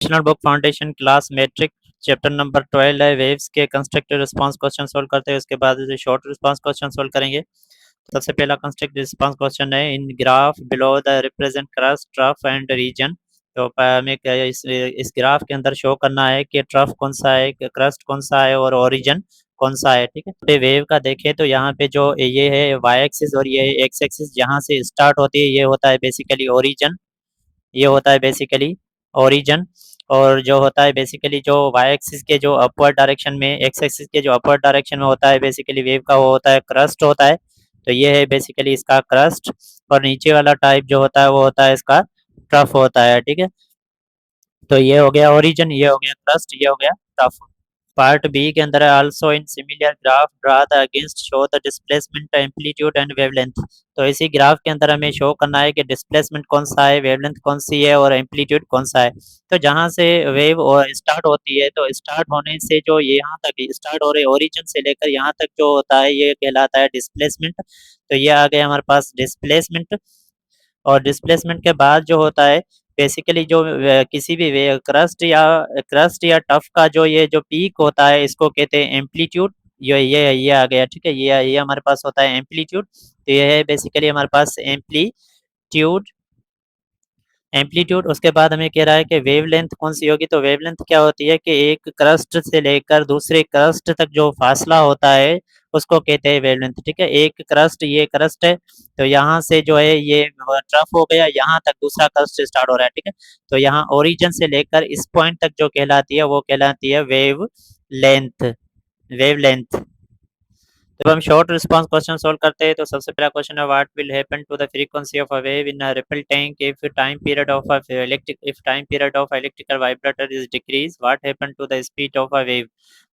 National Book Foundation class matric chapter number 12 है waves के constructive response question solve करते हैं। उसके बाद शॉर्ट रिस्पांस क्वेश्चन सोल्व करेंगे। सबसे पहला कंस्ट्रक्टिव रिस्पांस क्वेश्चन है, in graph below the represent crest trough and region. तो हमें इस ग्राफ के अंदर शो करना है कि ट्रफ कौन सा है, क्रस्ट कौन सा है और ओरिजिन कौन सा है। ठीक है, पे वेव का देखें तो यहाँ पे जो ये है वाई एक्सिस और ये एक्स एक्सिस जहाँ से स्टार्ट होती है ये होता है बेसिकली ओरिजिन, ये होता है बेसिकली ओरिजिन। और जो होता है बेसिकली जो वाई एक्सिस के जो अपवर्ड डायरेक्शन में, एक्स एक्सिस के जो अपवर्ड डायरेक्शन में होता है बेसिकली वेव का, वो होता है क्रस्ट होता है। तो ये है बेसिकली इसका क्रस्ट। और नीचे वाला टाइप जो होता है वो होता है इसका ट्रफ होता है। ठीक है, तो ये हो गया ओरिजिन, ये हो गया क्रस्ट, ये हो गया टफ। पार्ट बी के अंदर है, also in similar graph draw the against show the displacement amplitude and wavelength. तो इसी ग्राफ के अंदर हमें शो करना है कि डिस्प्लेसमेंट कौन सा है, वेवलेंथ कौन सी है और एम्पलीट्यूड कौन सा है। तो जहाँ से वेव स्टार्ट होती है, तो स्टार्ट होने से जो ये यहाँ तक स्टार्ट हो रही है ओरिजिन से लेकर यहाँ तक जो होता है ये कहलाता है डिस्प्लेसमेंट। तो ये आ गया हमारे पास डिस्प्लेसमेंट। और डिस्प्लेसमेंट के बाद जो होता है बेसिकली जो किसी भी क्रस्ट या टफ का जो ये जो पीक होता है इसको कहते हैं एम्पलीट्यूड। ये आ गया। ठीक है, ये हमारे पास होता है एम्पलीट्यूड। तो ये है बेसिकली हमारे पास एम्पलीट्यूड। एम्पलीट्यूड उसके बाद हमें कह रहा है कि वेवलेंथ कौन सी होगी। तो वेवलेंथ क्या होती है कि एक क्रस्ट से लेकर दूसरे क्रस्ट तक जो फासला होता है उसको कहते हैं वेवलेंथ। ठीक है, एक क्रस्ट, ये क्रस्ट है तो यहाँ से जो है ये ट्रफ हो गया, यहाँ तक दूसरा क्रस्ट स्टार्ट हो रहा है। ठीक है, तो यहाँ ओरिजिन से लेकर इस पॉइंट तक जो कहलाती है वो कहलाती है वेव लेंथ, वेवलेंथ। जब हम शॉर्ट रिस्पांस क्वेश्चन सोल्व करते हैं तो सबसे पहला क्वेश्चन है, what will happen to the frequency of a wave in a ripple tank if time period of electrical vibrator is decrease, what happen to the speed of a wave.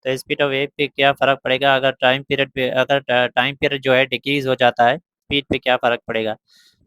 तो speed of wave पे क्या फर्क पड़ेगा अगर time period जो है decrease हो जाता है, स्पीड पे क्या फर्क पड़ेगा।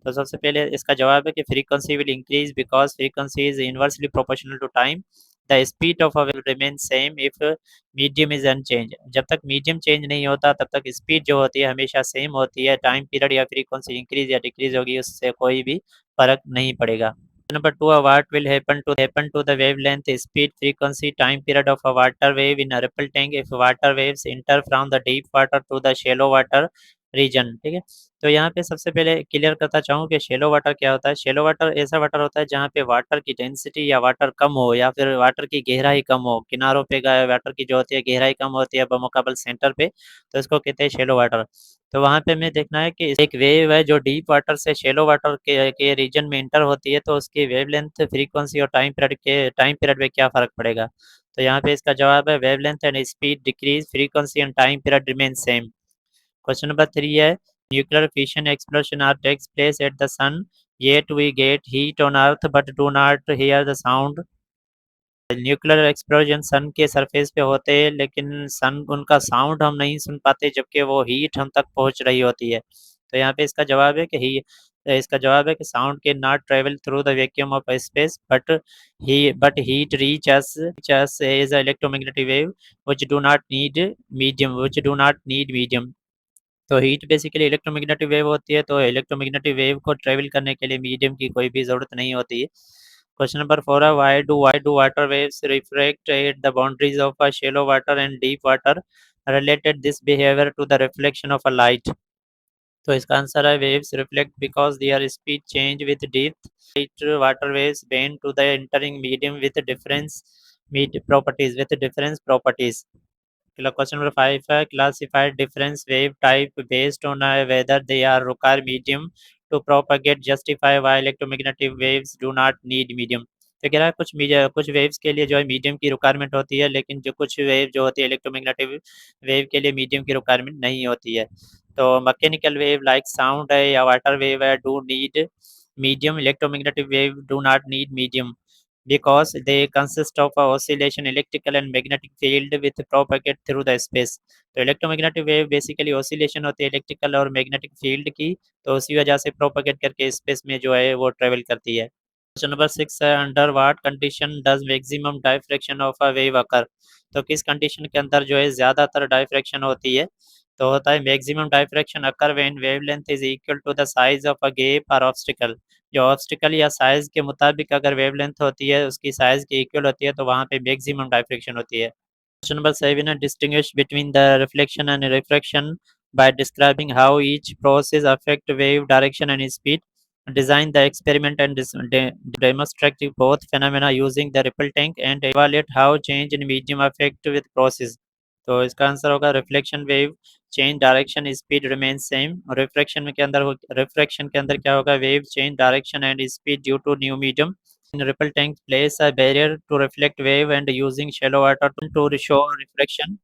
तो सबसे पहले इसका जवाब है कि frequency will increase because frequency is inversely proportional to time. The speed of a wave remain same if medium is unchange. जब तक मीडियम चेंज नहीं होता तब तक स्पीड जो होती है हमेशा सेम होती है। टाइम पीरियड या फ्रीक्वेंसी इंक्रीज या डिक्रीज होगी उससे कोई भी फर्क नहीं पड़ेगा। Number two, what will happen to the wavelength speed frequency time period of a water wave in a ripple tank if water waves enter from the deep water to the shallow water region. ठीक है, तो यहाँ पे सबसे पहले clear करता चाहूँ कि शेलो वाटर क्या होता है। शेलो वाटर ऐसा वाटर होता है जहाँ पे वाटर की डेंसिटी या वाटर कम हो या फिर वाटर की गहराई कम हो। किनारों पे वाटर की जो होती है गहराई कम होती है बमुकाबल सेंटर पे, तो इसको कहते हैं शेलो वाटर। तो वहाँ पे हमें देखना है कि एक वेव है जो डीप वाटर से शेलो वाटर के रीजन में इंटर होती है, तो उसकी वेवलेंथ, फ्रीक्वेंसी और टाइम पीरियड में क्या फर्क पड़ेगा। तो यहाँ पे इसका जवाब है wavelength and speed decrease, frequency and time period remain same. Question number 3 है, nuclear fission explosion are takes place at the sun, yet we get heat on earth but do not hear the sound। Nuclear explosion sun के surface पे होते हैं लेकिन सन उनका sound हम नहीं सुन पाते जबकि वो हीट हम तक पहुंच रही होती है। तो यहाँ पे इसका जवाब है कि sound can not travel through the vacuum of space but heat reach us as electromagnetic wave which do not need medium. तो हीट बेसिकली इलेक्ट्रोमैग्नेटिक वेव होती है, तो इलेक्ट्रोमैग्नेटिक वेव को ट्रेवल करने के लिए मीडियम की कोई भी ज़रूरत नहीं होती है। क्वेश्चन नंबर 4 है, why do water waves refract at the boundaries of a shallow water and deep water, related this behaviour to the reflection of a light. तो इसका आंसर है, waves reflect because their speed change with depth, light water waves bend to the entering medium with difference properties. Question number 5 है, classified difference wave type based on whether they are require medium to propagate, justify why electromagnetic waves do not need medium. तो कह रहा है कुछ waves के लिए जो है मीडियम की रिक्वायरमेंट होती है लेकिन जो कुछ वेव जो होती है इलेक्ट्रोमैग्नेटिक वेव के लिए मीडियम की रिक्वायरमेंट नहीं होती है। तो मैकेनिकल वेव लाइक साउंड है या वाटर वेव है do need medium, electromagnetic wave do not need medium because they consist of a oscillation electrical and magnetic field with propagate through the space। तो electromagnetic wave basically oscillation होती है electrical और magnetic field की, तो उसी वजह से propagate करके स्पेस में जो है वो ट्रेवल करती है। क्वेश्चन नंबर 6 है, under what condition does maximum diffraction of a wave occur. तो किस कंडीशन के अंदर जो है ज़्यादातर डायफ्रैक्शन होती है। तो होता है maximum diffraction occur when wavelength is equal to the size of a gap और ऑब्स्टिकल। जो ऑब्स्टिकल या साइज के मुताबिक अगर वेवलेंथ होती है उसकी साइज के इक्वल होती है तो वहाँ पे मैक्सिमम डायफ्रैक्शन होती है। Question number 7 distinguish between the reflection and refraction by describing how each process affect wave direction and speed. Design the experiment and demonstrate both phenomena using the ripple tank and evaluate how change in medium affect with process. तो इसका answer होगा reflection wave change direction speed remain same. Refraction के अंदर refraction के अंदर क्या होगा, wave change direction and speed due to new medium. In ripple tank place a barrier to reflect wave and using shallow water to show reflection.